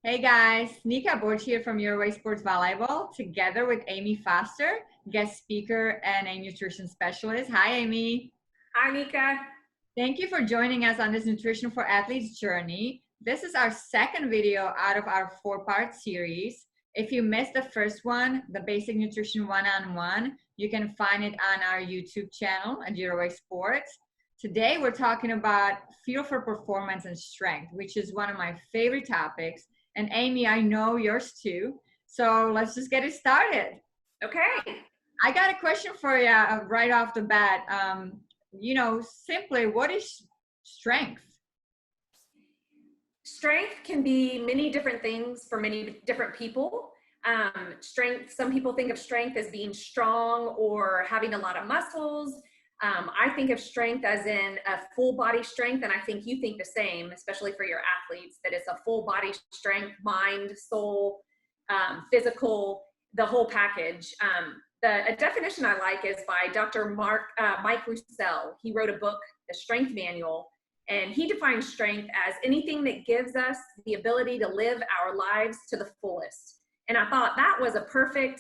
Hey guys, Nika Borch here from Your Way Sports Volleyball, together with Amy Foster, guest speaker and a nutrition specialist. Hi, Amy. Hi, Nika. Thank you for joining us on this Nutrition for Athletes journey. This is our second video out of our four-part series. If you missed the first one, the Basic Nutrition One-on-One, you can find it on our YouTube channel at Your Way Sports. Today, we're talking about fuel for performance and strength, which is one of my favorite topics. And Amy, I know yours too. So let's just get it started. Okay. I got a question for you right off the bat. Simply, what is strength? Strength can be many different things for many different people. Strength, some people think of strength as being strong or having a lot of muscles. I think of strength as in a full body strength, and I think you think the same, especially for your athletes, that it's a full body strength, mind, soul, physical, the whole package. A definition I like is by Dr. Mike Roussel. He wrote a book, The Strength Manual, and he defines strength as anything that gives us the ability to live our lives to the fullest. And I thought that was a perfect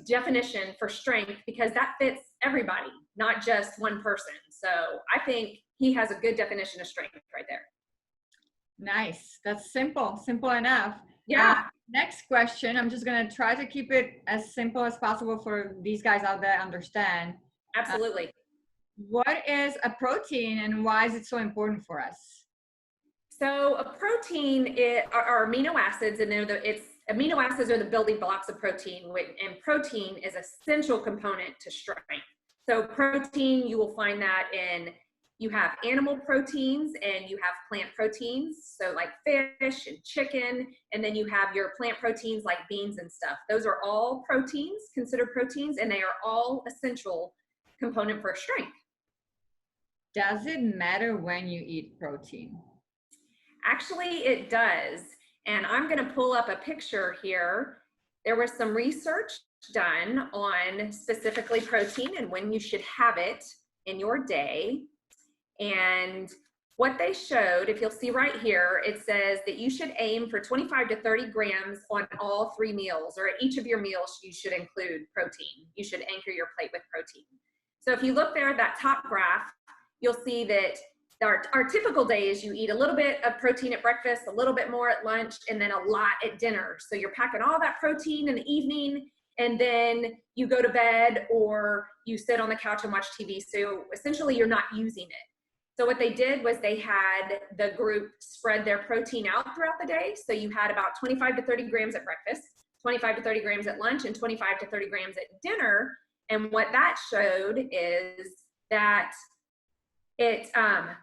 definition for strength, because that fits everybody, not just one person. So I think he has a good definition of strength right there. Nice. That's simple enough. Yeah. Next question. I'm just going to try to keep it as simple as possible for these guys out there to understand. Absolutely. What is a protein and why is it so important for us? So a protein are amino acids, and amino acids are the building blocks of protein, and protein is an essential component to strength. So protein, you will find that you have animal proteins and you have plant proteins, so like fish and chicken, and then you have your plant proteins like beans and stuff. Those are all proteins, considered proteins, and they are all essential component for strength. Does it matter when you eat protein? Actually, it does. And I'm going to pull up a picture here. There was some research done on specifically protein and when you should have it in your day. And what they showed, if you'll see right here, it says that you should aim for 25 to 30 grams on all three meals, or at each of your meals, you should include protein. You should anchor your plate with protein. So if you look there at that top graph, you'll see that our typical days, you eat a little bit of protein at breakfast, a little bit more at lunch, and then a lot at dinner. So you're packing all that protein in the evening, and then you go to bed or you sit on the couch and watch TV. So essentially you're not using it. So what they did was they had the group spread their protein out throughout the day. So you had about 25 to 30 grams at breakfast, 25 to 30 grams at lunch, and 25 to 30 grams at dinner. And what that showed is that it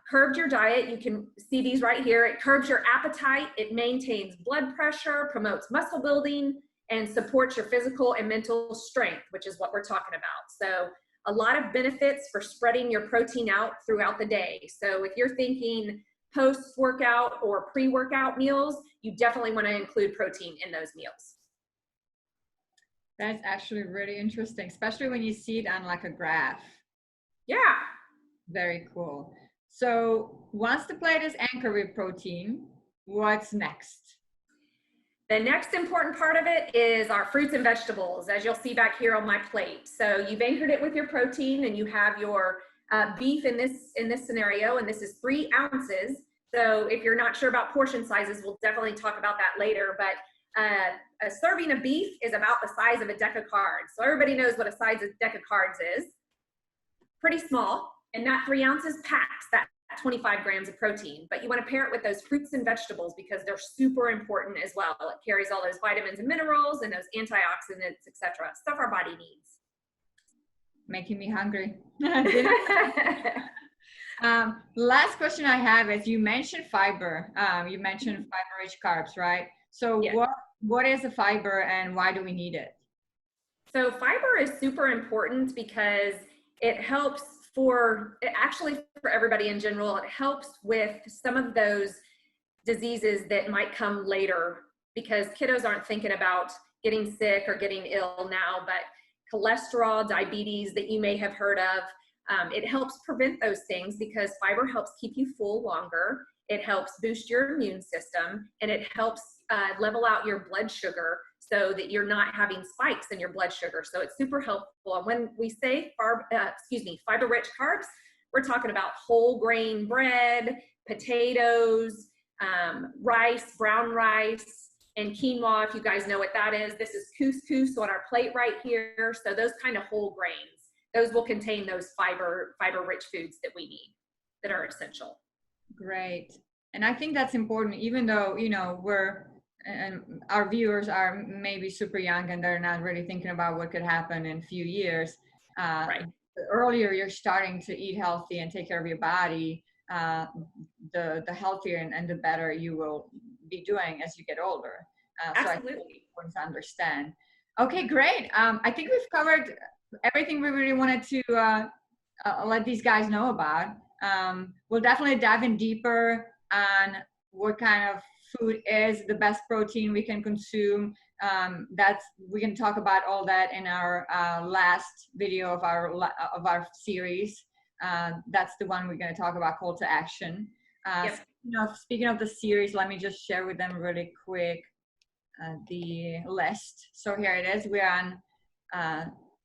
curbed your diet. You can see these right here. It curbs your appetite. It maintains blood pressure, promotes muscle building, and supports your physical and mental strength, which is what we're talking about. So a lot of benefits for spreading your protein out throughout the day. So if you're thinking post-workout or pre-workout meals, you definitely want to include protein in those meals. That's actually really interesting, especially when you see it on like a graph. Yeah. Very cool. So once the plate is anchored with protein, what's next? The next important part of it is our fruits and vegetables, as you'll see back here on my plate. So you've anchored it with your protein, and you have your beef in this scenario, and this is 3 ounces. So if you're not sure about portion sizes, we'll definitely talk about that later. But a serving of beef is about the size of a deck of cards. So everybody knows what a size of deck of cards is. Pretty small. And that 3 ounces packs that 25 grams of protein. But you want to pair it with those fruits and vegetables because they're super important as well. It carries all those vitamins and minerals and those antioxidants, etc. Stuff our body needs. Making me hungry. Last question I have is, you mentioned fiber. You mentioned fiber-rich carbs, right? So yeah. What is a fiber and why do we need it? So fiber is super important because it helps for everybody in general. It helps with some of those diseases that might come later, because kiddos aren't thinking about getting sick or getting ill now, but cholesterol, diabetes that you may have heard of, it helps prevent those things because fiber helps keep you full longer. it helps boost your immune system, and it helps level out your blood sugar so that you're not having spikes in your blood sugar. So it's super helpful. And when we say fiber-rich carbs, we're talking about whole grain bread, potatoes, rice, brown rice, and quinoa, if you guys know what that is. This is couscous on our plate right here. So those kind of whole grains, those will contain those fiber-rich foods that we need, that are essential. Great. And I think that's important, even though, you know, and our viewers are maybe super young and they're not really thinking about what could happen in a few years. Right. The earlier you're starting to eat healthy and take care of your body, the healthier and the better you will be doing as you get older. So I think it's important to understand. Okay, great. I think we've covered everything we really wanted to let these guys know about. We'll definitely dive in deeper on what kind of food is the best protein we can consume. We can talk about all that in our last video of our series. That's the one we're going to talk about, call to action. Yep. Speaking of the series, let me just share with them really quick the list. So here it is. We're on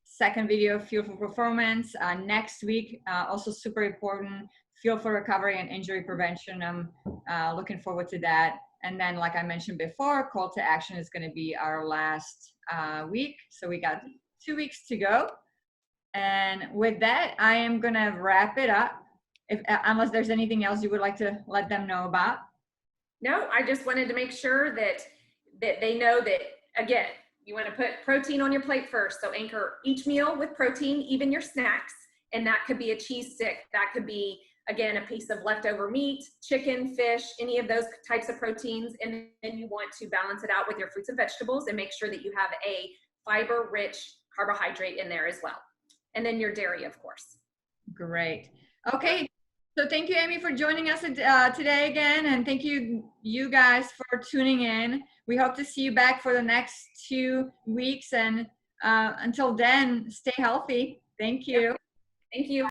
second video, Fuel for Performance. Next week, also super important, Fuel for Recovery and Injury Prevention. I'm looking forward to that. And then, like I mentioned before, Call to Action is going to be our last week. So we got 2 weeks to go. And with that, I am going to wrap it up, unless there's anything else you would like to let them know about. No, I just wanted to make sure that they know that, again, you want to put protein on your plate first. So anchor each meal with protein, even your snacks. And that could be a cheese stick. That could be, again, a piece of leftover meat, chicken, fish, any of those types of proteins. And then you want to balance it out with your fruits and vegetables and make sure that you have a fiber-rich carbohydrate in there as well. And then your dairy, of course. Great. Okay. So thank you, Amy, for joining us today again. And thank you guys for tuning in. We hope to see you back for the next 2 weeks. And until then, stay healthy. Thank you. Thank you.